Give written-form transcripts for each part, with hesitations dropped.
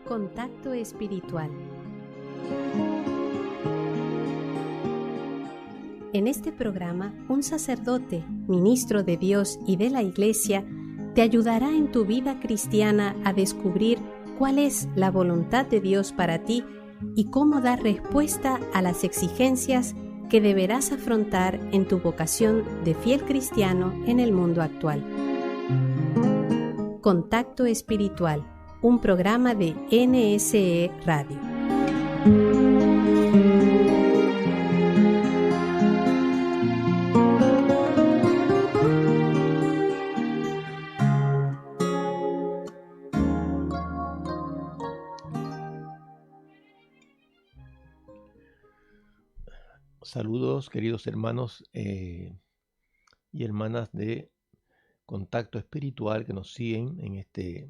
Contacto espiritual. En este programa, un sacerdote, ministro de Dios y de la Iglesia, te ayudará en tu vida cristiana a descubrir cuál es la voluntad de Dios para ti y cómo dar respuesta a las exigencias que deberás afrontar en tu vocación de fiel cristiano en el mundo actual. Contacto espiritual, un programa de NSE Radio. Saludos, queridos hermanos y hermanas de Contacto Espiritual que nos siguen en este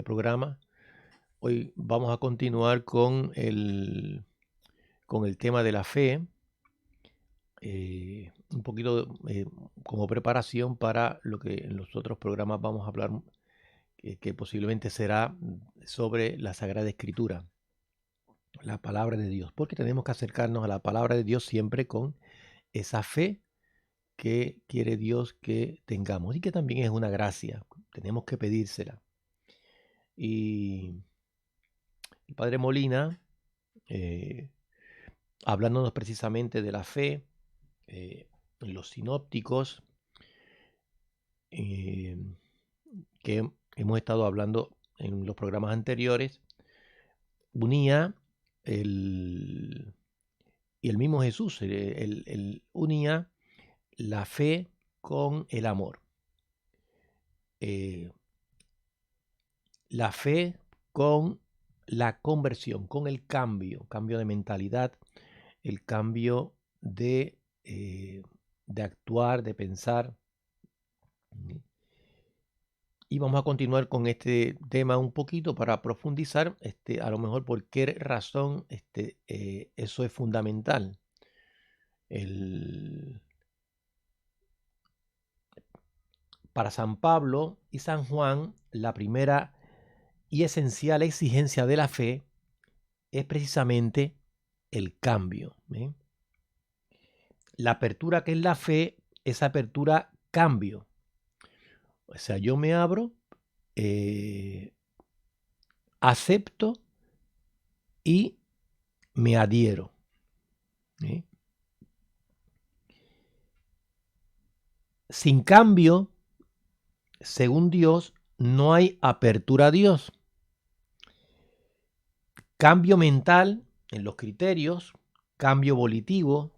programa. Hoy vamos a continuar con el tema de la fe, un poquito como preparación para lo que en los otros programas vamos a hablar, que posiblemente será sobre la Sagrada Escritura, la palabra de Dios, porque tenemos que acercarnos a la palabra de Dios siempre con esa fe que quiere Dios que tengamos y que también es una gracia, tenemos que pedírsela. Y el Padre Molina, hablándonos precisamente de la fe, en los sinópticos, que hemos estado hablando en los programas anteriores, unía y el mismo Jesús, unía la fe con el amor. La fe con la conversión, con el cambio de mentalidad, el cambio de actuar, de pensar. Y vamos a continuar con este tema un poquito para profundizar, a lo mejor por qué razón eso es fundamental. Para San Pablo y San Juan, la primera y esencial exigencia de la fe es precisamente el cambio. La apertura que es la fe es apertura cambio. O sea, yo me abro, acepto y me adhiero. Sin cambio, según Dios, no hay apertura a Dios. Cambio mental en los criterios, cambio volitivo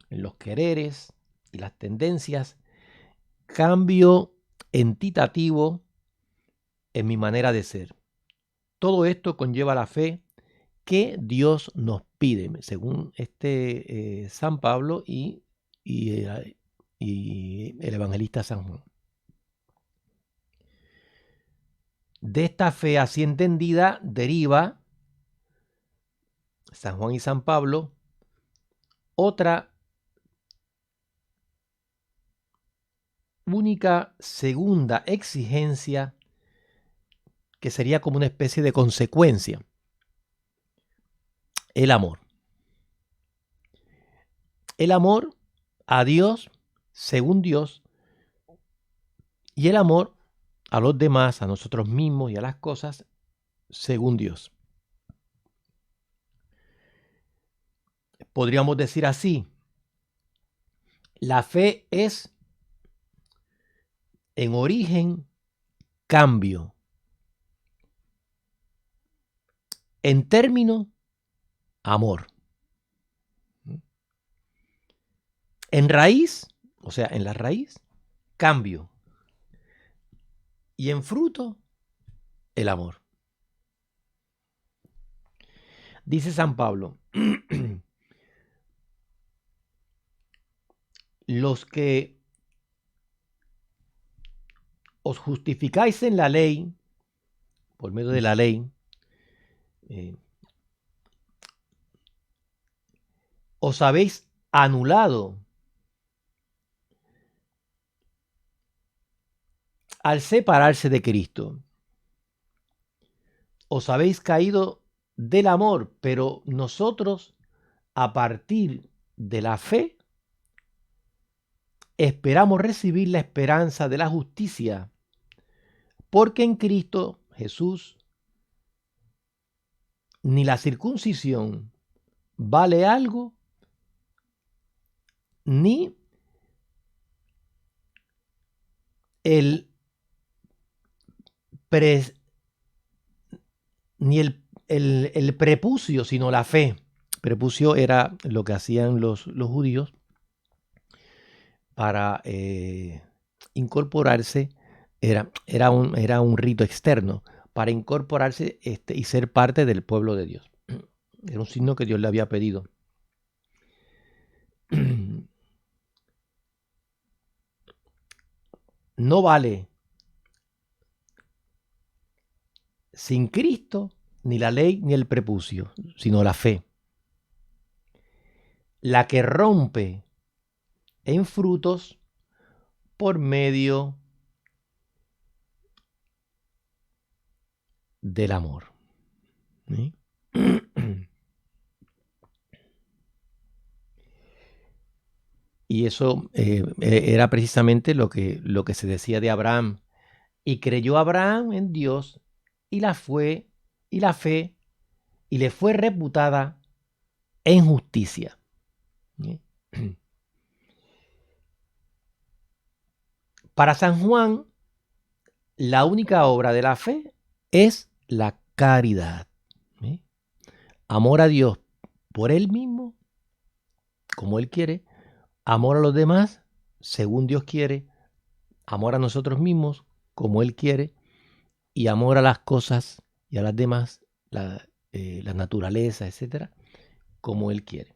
en los quereres y las tendencias, cambio entitativo en mi manera de ser. Todo esto conlleva la fe que Dios nos pide, según San Pablo y el evangelista San Juan. De esta fe así entendida deriva San Juan y San Pablo otra única segunda exigencia que sería como una especie de consecuencia: el amor. El amor a Dios según Dios y el amor a los demás, a nosotros mismos y a las cosas según Dios. Podríamos decir así: la fe es en origen cambio, en término amor, en raíz, o sea, en la raíz, cambio, y en fruto, el amor. Dice San Pablo: los que os justificáis en la ley, por medio de la ley, os habéis anulado al separarse de Cristo. Os habéis caído del amor, pero nosotros, a partir de la fe, esperamos recibir la esperanza de la justicia, porque en Cristo Jesús ni la circuncisión vale algo, ni el prepucio, sino la fe. Prepucio era lo que hacían los judíos para incorporarse, era un rito externo, para incorporarse y ser parte del pueblo de Dios. Era un signo que Dios le había pedido. No vale sin Cristo ni la ley ni el prepucio, sino la fe, la que rompe en frutos por medio del amor. ¿Sí? Y eso era precisamente lo que se decía de Abraham. Y creyó Abraham en Dios, y la fe, y le fue reputada en justicia. ¿Sí? Para San Juan, la única obra de la fe es la caridad. ¿Sí? Amor a Dios por Él mismo, como Él quiere. Amor a los demás, según Dios quiere. Amor a nosotros mismos, como Él quiere. Y amor a las cosas y a las demás, la naturaleza, etcétera, como Él quiere.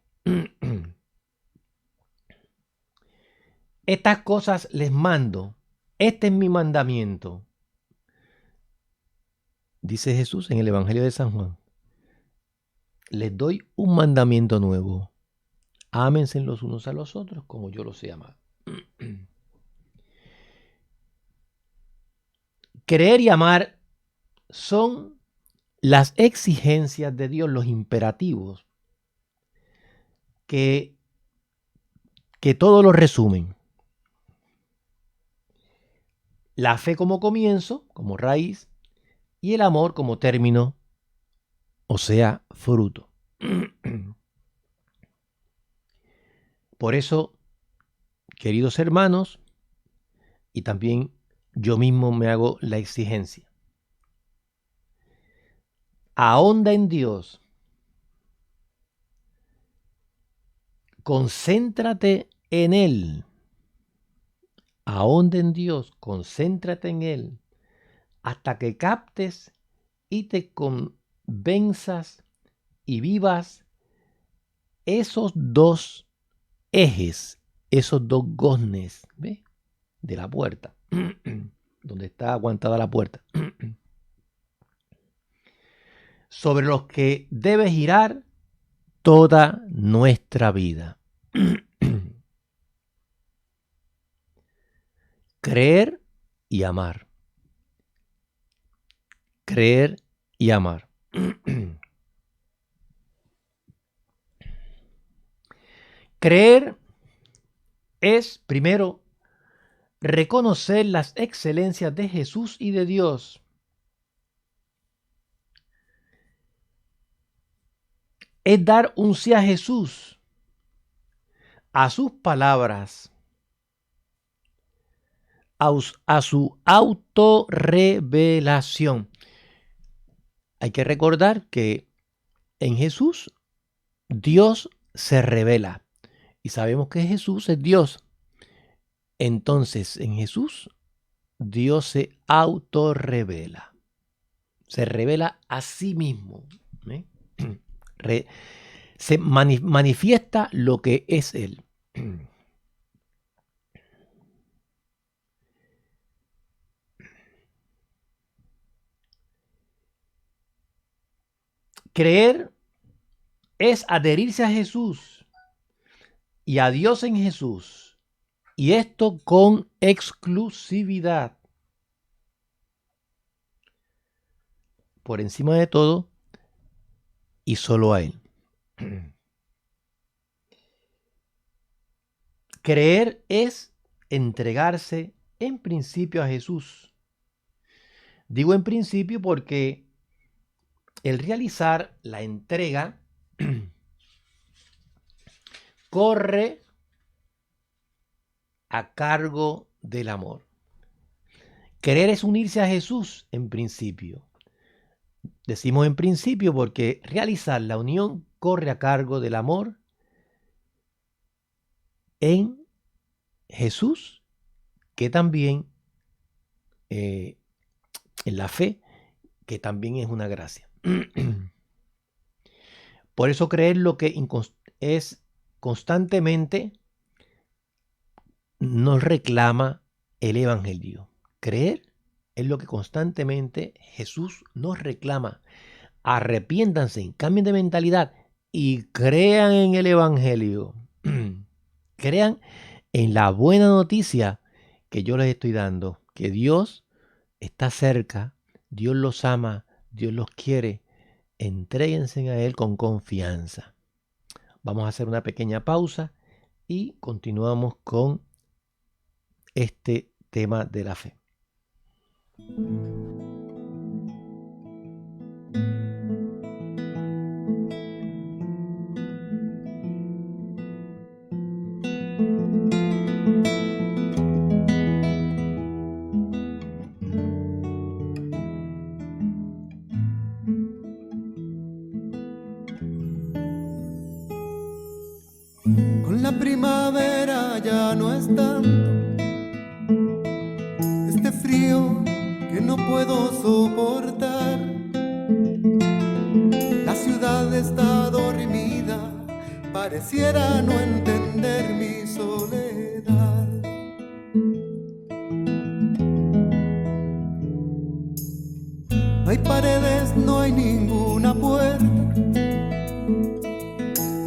Estas cosas les mando. Este es mi mandamiento. Dice Jesús en el Evangelio de San Juan. Les doy un mandamiento nuevo. Ámense los unos a los otros como yo los he amado. Creer y amar son las exigencias de Dios, los imperativos, que todo lo resumen. La fe como comienzo, como raíz, y el amor como término, o sea, fruto. Por eso, queridos hermanos, y también yo mismo me hago la exigencia. Ahonda en Dios. Concéntrate en Él. Ahonda en Dios, concéntrate en Él, hasta que captes y te convenzas y vivas esos dos ejes, esos dos goznes, ¿ves? De la puerta, donde está aguantada la puerta, sobre los que debe girar toda nuestra vida. Creer y amar. Creer y amar. Creer es, primero, reconocer las excelencias de Jesús y de Dios. Es dar un sí a Jesús, a sus palabras, a su autorrevelación. Hay que recordar que en Jesús Dios se revela y sabemos que Jesús es Dios. Entonces en Jesús Dios se autorrevela, se revela a sí mismo, ¿eh? Se manifiesta lo que es Él. Creer es adherirse a Jesús y a Dios en Jesús, y esto con exclusividad. por encima de todo y solo a Él. Creer es entregarse en principio a Jesús. Digo en principio porque el realizar la entrega corre a cargo del amor. Creer es unirse a Jesús en principio. Decimos en principio porque realizar la unión corre a cargo del amor en Jesús, que también en la fe, que también es una gracia. Por eso creer lo que es constantemente nos reclama el Evangelio. Creer es lo que constantemente Jesús nos reclama. Arrepiéntanse, cambien de mentalidad y crean en el Evangelio. Crean en la buena noticia que yo les estoy dando, que Dios está cerca, Dios los ama, Dios los quiere. Entréguense a Él con confianza. Vamos a hacer una pequeña pausa y continuamos con este tema de la fe. Con la primavera ya no es tanto este frío que no puedo soportar. La ciudad está dormida, pareciera no entender mi soledad. No hay paredes, no hay ninguna puerta,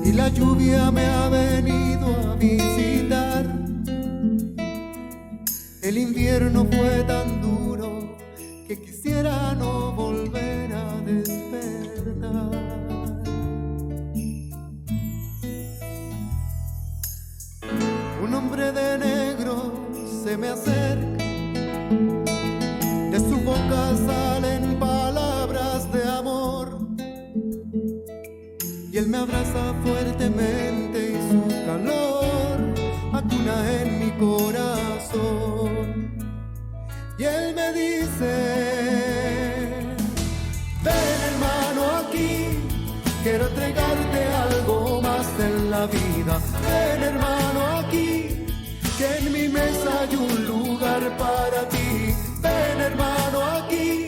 y la lluvia me ha venido a visitar. El invierno fue tan duro que quisiera no volver a despertar. Un hombre de negro se me acerca, de su boca salen palabras de amor, y él me abraza fuertemente y su calor acuna en mi corazón. Y él me dice: ven hermano aquí, quiero entregarte algo más en la vida. Ven hermano aquí, que en mi mesa hay un lugar para ti. Ven hermano aquí,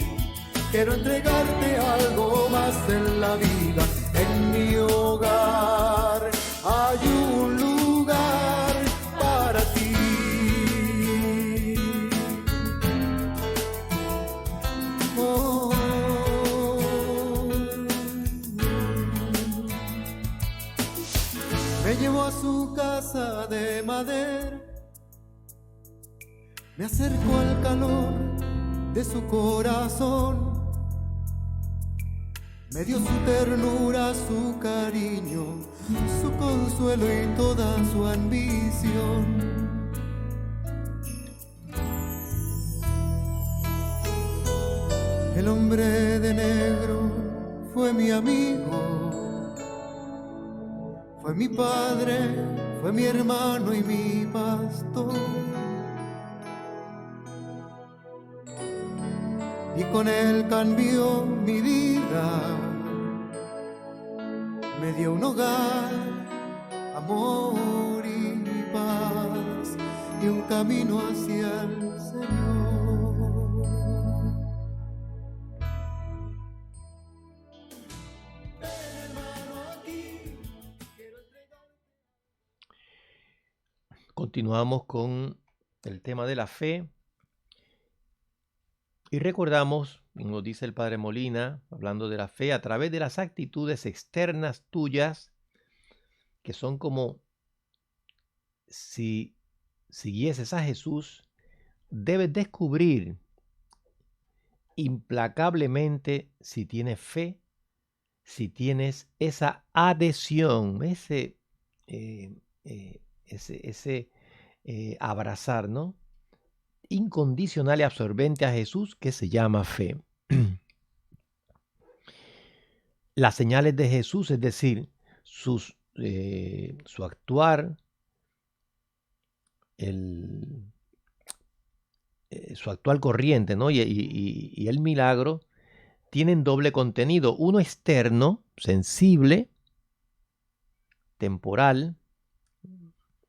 quiero entregarte algo más en la vida. En mi hogar hay un lugar para ti. Oh. Me llevó a su casa de madera, me acercó al calor de su corazón. Me dio su ternura, su cariño, su consuelo y toda su ambición. El hombre de negro fue mi amigo, fue mi padre, fue mi hermano y mi pastor. Y con él cambió mi vida, me dio un hogar, amor y paz, y un camino hacia el Señor. Continuamos con el tema de la fe. Y recordamos, nos dice el Padre Molina, hablando de la fe, a través de las actitudes externas tuyas, que son como si siguieses a Jesús, debes descubrir implacablemente si tienes fe, si tienes esa adhesión, ese abrazar, ¿no? Incondicional y absorbente a Jesús, que se llama fe. Las señales de Jesús, es decir, su actuar, su actual corriente, ¿no? y el milagro tienen doble contenido, uno externo, sensible, temporal,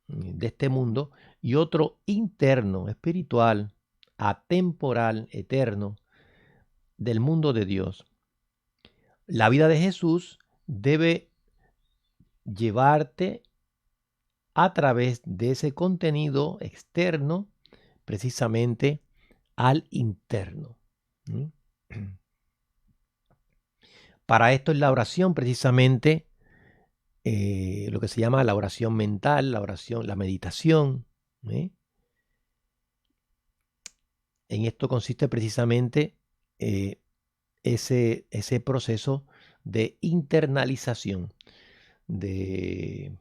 de este mundo, y otro interno, espiritual, atemporal, eterno, del mundo de Dios. La vida de Jesús debe llevarte a través de ese contenido externo, precisamente al interno. Para esto es la oración, precisamente, lo que se llama la oración mental, la meditación. En esto consiste precisamente ese proceso de internalización, en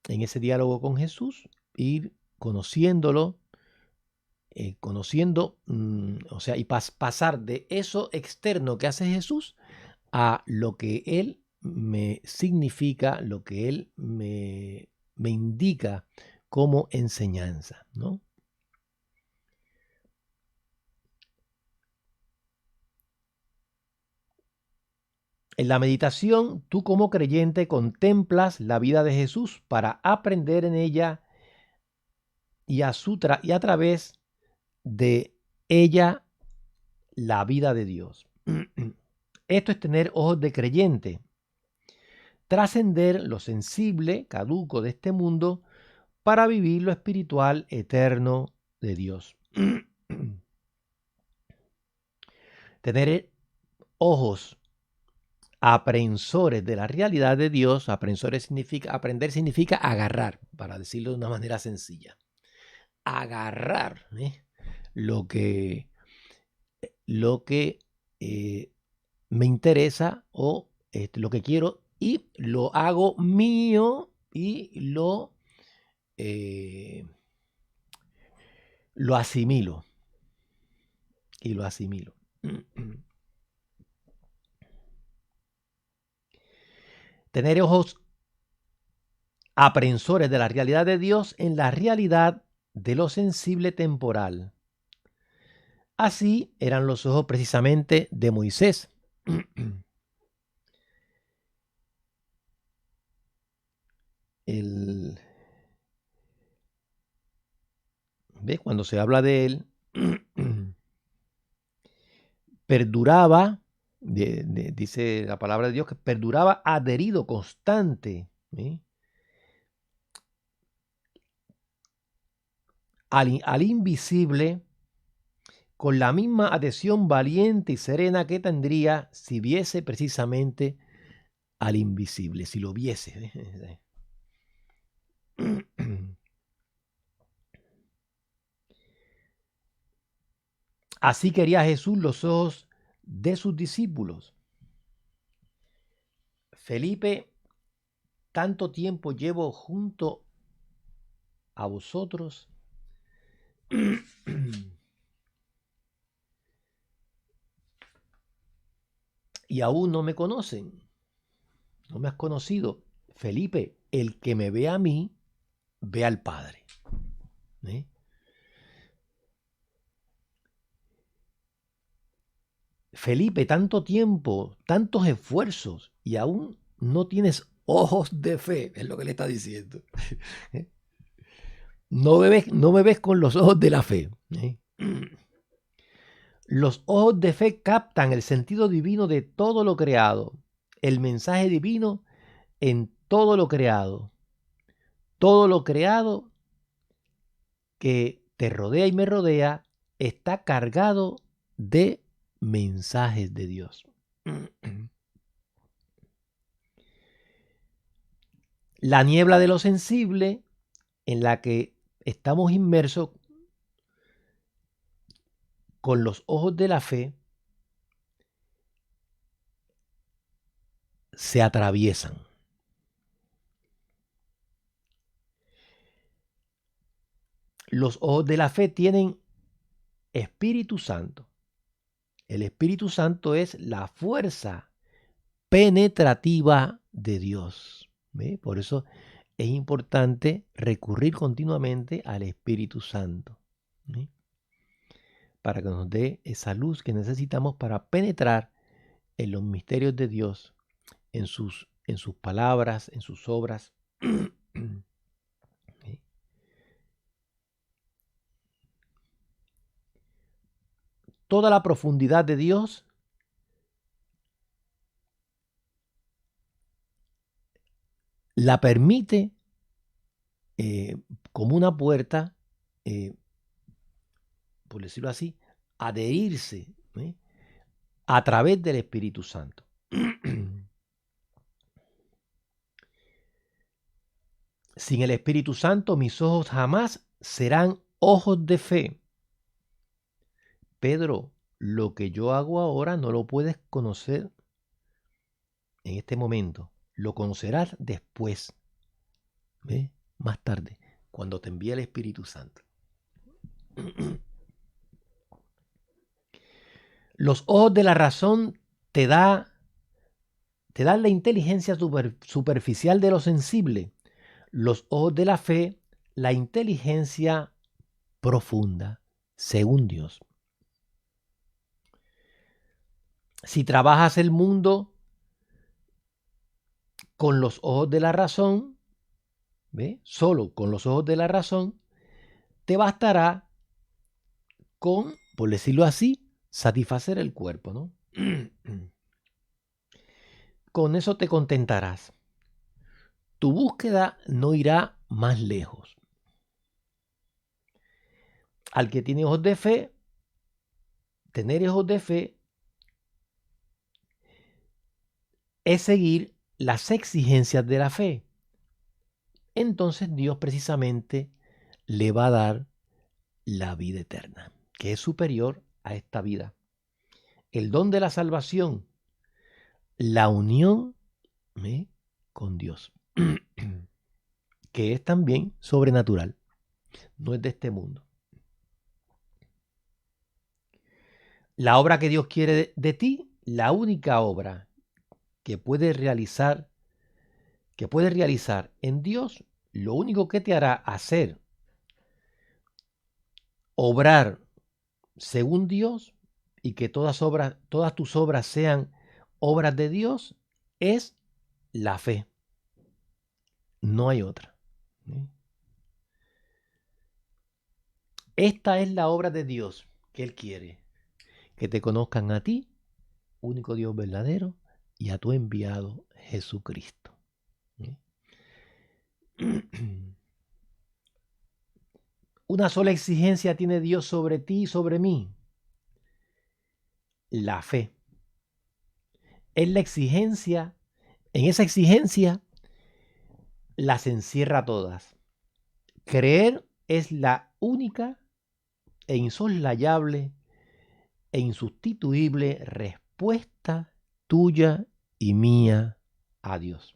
ese diálogo con Jesús, ir conociéndolo, y pasar de eso externo que hace Jesús a lo que Él me significa, lo que Él me indica como enseñanza, ¿no? En la meditación, tú como creyente contemplas la vida de Jesús para aprender en ella y a través de ella la vida de Dios. Esto es tener ojos de creyente, trascender lo sensible, caduco de este mundo para vivir lo espiritual eterno de Dios. Tener ojos aprensores de la realidad de Dios. Aprender significa agarrar, para decirlo de una manera sencilla. Agarrar lo que me interesa o lo que quiero, y lo hago mío y lo asimilo. Tener ojos aprensores de la realidad de Dios en la realidad de lo sensible temporal. Así eran los ojos precisamente de Moisés. Cuando se habla de él, perduraba, dice la palabra de Dios, que perduraba adherido, constante, al invisible, con la misma adhesión valiente y serena que tendría si viese precisamente al invisible, si lo viese. Así quería Jesús los ojos de sus discípulos. Felipe, tanto tiempo llevo junto a vosotros y aún no me conocen, no me has conocido. Felipe, el que me ve a mí, ve al Padre. Felipe, tanto tiempo, tantos esfuerzos y aún no tienes ojos de fe, es lo que le está diciendo. No me ves con los ojos de la fe. Los ojos de fe captan el sentido divino de todo lo creado, el mensaje divino en todo lo creado. Todo lo creado que te rodea y me rodea está cargado de mensajes de Dios. La niebla de lo sensible en la que estamos inmersos con los ojos de la fe se atraviesan. Los ojos de la fe tienen Espíritu Santo. El Espíritu Santo es la fuerza penetrativa de Dios. ¿Ve? Por eso es importante recurrir continuamente al Espíritu Santo, ¿sí? Para que nos dé esa luz que necesitamos para penetrar en los misterios de Dios, en sus palabras, en sus obras. ¿Sí? Toda la profundidad de Dios la permite como una puerta, por decirlo así, adherirse, ¿eh? A través del Espíritu Santo. Sin el Espíritu Santo, mis ojos jamás serán ojos de fe. Pedro, lo que yo hago ahora no lo puedes conocer en este momento. Lo conocerás después, ¿ves? Más tarde, cuando te envíe el Espíritu Santo. Los ojos de la razón te dan la inteligencia superficial de lo sensible. Los ojos de la fe, la inteligencia profunda, según Dios. Si trabajas el mundo con los ojos de la razón, ¿ve? Solo con los ojos de la razón, te bastará con, por decirlo así, satisfacer el cuerpo, ¿no? Con eso te contentarás. Tu búsqueda no irá más lejos. Al que tiene ojos de fe, tener ojos de fe es seguir las exigencias de la fe. Entonces Dios precisamente le va a dar la vida eterna, que es superior a esta vida. El don de la salvación, la unión con Dios, que es también sobrenatural, no es de este mundo. La obra que Dios quiere de ti, la única obra que puedes realizar en Dios, lo único que te hará hacer, obrar según Dios y que todas tus obras sean obras de Dios, es la fe. No hay otra. Esta es la obra de Dios que Él quiere. Que te conozcan a ti, único Dios verdadero, y a tu enviado Jesucristo. Una sola exigencia tiene Dios sobre ti y sobre mí. La fe. En esa exigencia las encierra todas. Creer es la única e insoslayable e insustituible respuesta tuya y mía a Dios.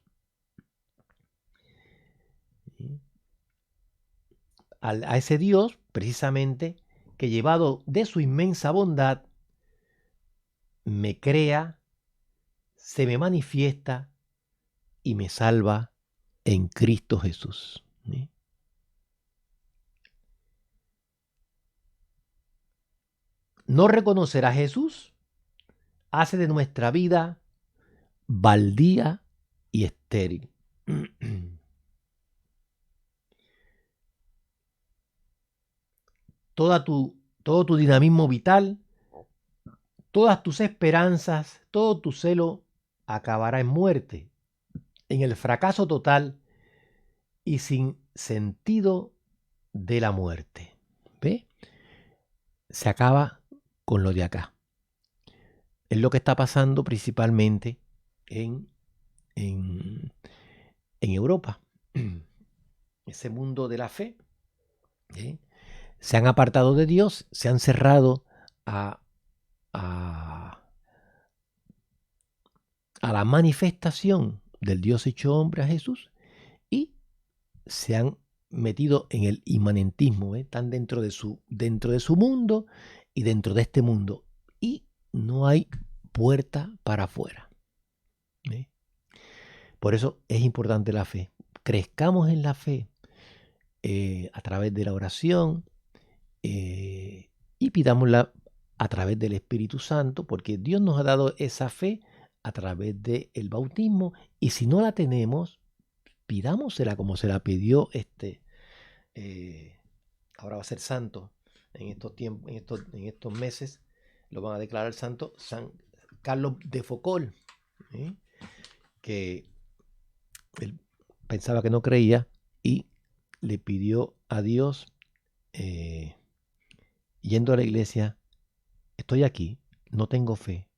A ese Dios, precisamente, que llevado de su inmensa bondad, me crea, se me manifiesta y me salva en Cristo Jesús. No reconocer a Jesús hace de nuestra vida baldía y estéril. Todo tu dinamismo vital, todas tus esperanzas, todo tu celo acabará en muerte, en el fracaso total y sin sentido de la muerte. ¿Ve? Se acaba con lo de acá. Es lo que está pasando principalmente en Europa. Ese mundo de la fe. Se han apartado de Dios, se han cerrado a la manifestación del Dios hecho hombre, a Jesús, y se han metido en el inmanentismo, están dentro de su mundo y dentro de este mundo, y no hay puerta para afuera. Por eso es importante la fe. Crezcamos en la fe a través de la oración y pidámosla a través del Espíritu Santo, porque Dios nos ha dado esa fe a través del bautismo, y si no la tenemos, pidámosela como se la pidió ahora va a ser santo en estos tiempos, en estos meses lo van a declarar santo, San Carlos de Foucauld, que él pensaba que no creía y le pidió a Dios, yendo a la iglesia: estoy aquí, no tengo fe,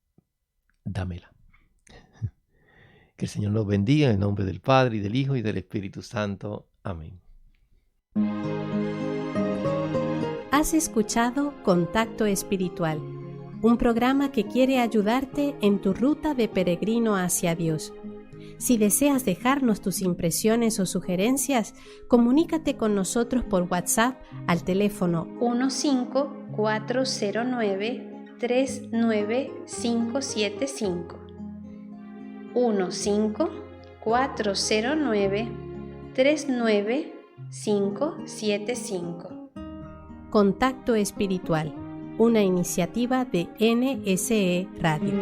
dámela. Que el Señor los bendiga en el nombre del Padre, y del Hijo, y del Espíritu Santo. Amén. Has escuchado Contacto Espiritual, un programa que quiere ayudarte en tu ruta de peregrino hacia Dios. Si deseas dejarnos tus impresiones o sugerencias, comunícate con nosotros por WhatsApp al teléfono 15409-39575. 15409-39575. Contacto Espiritual, una iniciativa de NSE Radio.